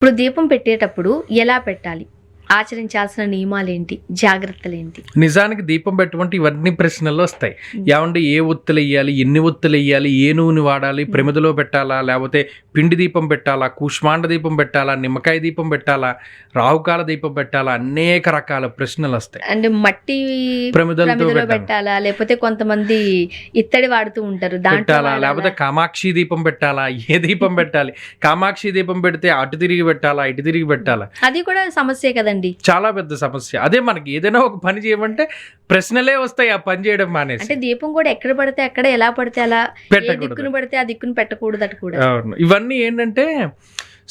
ఇప్పుడు దీపం పెట్టేటప్పుడు ఎలా పెట్టాలి? ఆచరించాల్సిన నియమాలేంటి? జాగ్రత్తలేంటి? నిజానికి దీపం పెట్టమంటే ఇవన్నీ ప్రశ్నలు వస్తాయి. ఏమంటే ఏ ఒత్తులు వేయాలి, ఎన్ని ఒత్తులు వేయాలి, ఏ నూనె వాడాలి, ప్రమిదలో పెట్టాలా, లేకపోతే పిండి దీపం పెట్టాలా, కూష్మాండ దీపం పెట్టాలా, నిమ్మకాయ దీపం పెట్టాలా, రాహుకాల దీపం పెట్టాలా, అనేక రకాల ప్రశ్నలు వస్తాయి. అంటే మట్టి ప్రమిదలతో పెట్టాలా, లేకపోతే కొంతమంది ఇత్తడి వాడుతూ ఉంటారు, పెట్టాలా, లేకపోతే కామాక్షి దీపం పెట్టాలా, ఏ దీపం పెట్టాలి? కామాక్షి దీపం పెడితే అటు తిరిగి పెట్టాలా, ఇటు తిరిగి పెట్టాలా? అది కూడా సమస్యే కదండి. చాలా పెద్ద సమస్య. అదే మనకి ఏదైనా ఒక పని చేయమంటే ప్రశ్నలే వస్తాయి, ఆ పని చేయడం మానేసి. అంటే దీపం కూడా ఎక్కడ పడితే అక్కడ, ఎలా పడితే అలా, ఏ దిక్కును పడితే ఆ దిక్కును పెట్టకూడదు అటు కూడా. అవును. ఇవన్నీ ఏంటంటే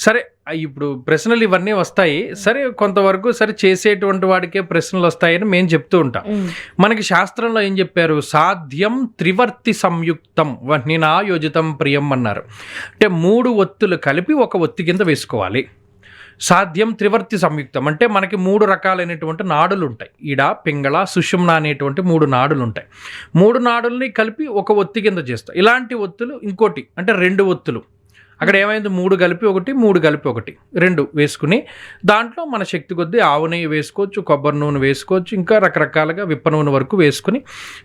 సరే ఇప్పుడు ప్రశ్నలు ఇవన్నీ వస్తాయి. సరే కొంతవరకు సరే చేసేటువంటి వాడికే ప్రశ్నలు వస్తాయని మేము చెప్తూ ఉంటాం. మనకి శాస్త్రంలో ఏం చెప్పారు? సాధ్యం త్రివర్తి సంయుక్తం వహ్నినా యోజితం ప్రియం అన్నారు. అంటే 3 ఒత్తులు కలిపి ఒక ఒత్తి కింద వేసుకోవాలి. సాధ్యం త్రివర్తి సంయుక్తం అంటే మనకి 3 రకాలైనటువంటి నాడులు ఉంటాయి. ఈడ, పింగళ, సుషుమ్న అనేటువంటి 3 నాడులు ఉంటాయి. 3 నాడుల్ని కలిపి ఒక ఒత్తి కింద చేస్తాం. ఇలాంటి ఒత్తులు ఇంకోటి అంటే 2 ఒత్తులు. అక్కడ ఏమైంది? 3 కలిపి ఒకటి, 3 కలిపి ఒకటి, 2 వేసుకుని దాంట్లో మన శక్తి కొద్దీ ఆవు నెయ్యి వేసుకోవచ్చు, కొబ్బరి నూనె వేసుకోవచ్చు, ఇంకా రకరకాలుగా విప్ప నూనె వరకు వేసుకుని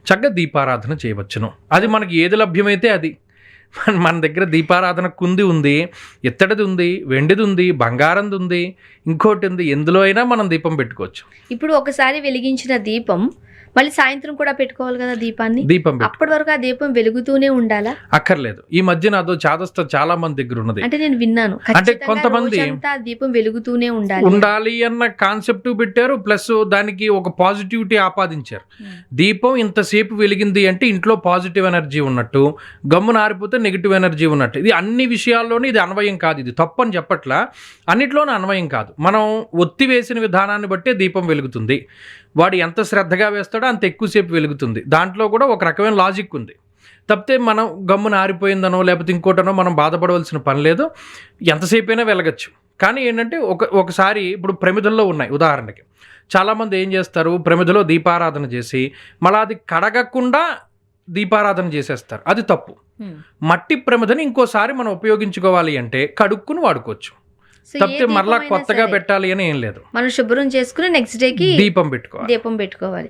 చక్కగా దీపారాధన చేయవచ్చును. అది మనకి ఏది లభ్యమైతే అది. మన దగ్గర దీపారాధన కుంది ఉంది, ఇత్తడిది ఉంది, వెండిది ఉంది, బంగారంది ఉంది, ఇంకోటి ఉంది. ఎందులో అయినా మనం దీపం పెట్టుకోవచ్చు. ఇప్పుడు ఒకసారి వెలిగించిన దీపం మళ్ళీ సాయంత్రం కూడా పెట్టుకోవాలి కదా దీపాన్ని. అప్పటి వరకు ఆ దీపం వెలుగుతూనే ఉండాలా? అక్కర్లేదు. ఈ మధ్యన అదో చాదస్త చాలా మంది దగ్గర ఉన్నది. అంటే నేను విన్నాను, అంటే కొంతమంది దీపం వెలుగుతూనే ఉండాలి అన్న కాన్సెప్ట్ పెట్టారు, ప్లస్ దానికి ఒక పాజిటివిటీ ఆపాదించారు. దీపం ఇంతసేపు వెలిగింది అంటే ఇంట్లో పాజిటివ్ ఎనర్జీ ఉన్నట్టు, గమ్మున ఆరిపోతే నెగిటివ్ ఎనర్జీ ఉన్నట్టు. ఇది అన్ని విషయాల్లోనూ ఇది అన్వయం కాదు. ఇది తప్పు అని చెప్పట్లా, అన్నిట్లోనూ అన్వయం కాదు. మనం ఒత్తి వేసిన విధానాన్ని బట్టే దీపం వెలుగుతుంది. వాడు ఎంత శ్రద్ధగా వేస్తాడో అంత ఎక్కువసేపు వెలుగుతుంది. దాంట్లో కూడా ఒక రకమైన లాజిక్ ఉంది. తప్పితే మనం గమ్మున ఆరిపోయిందనో లేకపోతే ఇంకోటనో మనం బాధపడవలసిన పని లేదు. ఎంతసేపు అయినా వెలగచ్చు. కానీ ఏంటంటే ఒకసారి ఇప్పుడు ప్రమిదల్లో ఉన్నాయి. ఉదాహరణకి చాలామంది ఏం చేస్తారు, ప్రమిదలో దీపారాధన చేసి మళ్ళీ అది కడగకుండా దీపారాధన చేసేస్తారు. అది తప్పు. మట్టి ప్రమిదని ఇంకోసారి మనం ఉపయోగించుకోవాలి అంటే కడుక్కుని వాడుకోవచ్చు. తప్పితే మరలా కొత్తగా పెట్టాలి అని ఏం లేదు. మనం శుభ్రం చేసుకుని నెక్స్ట్ డేకి దీపం పెట్టుకోవాలి.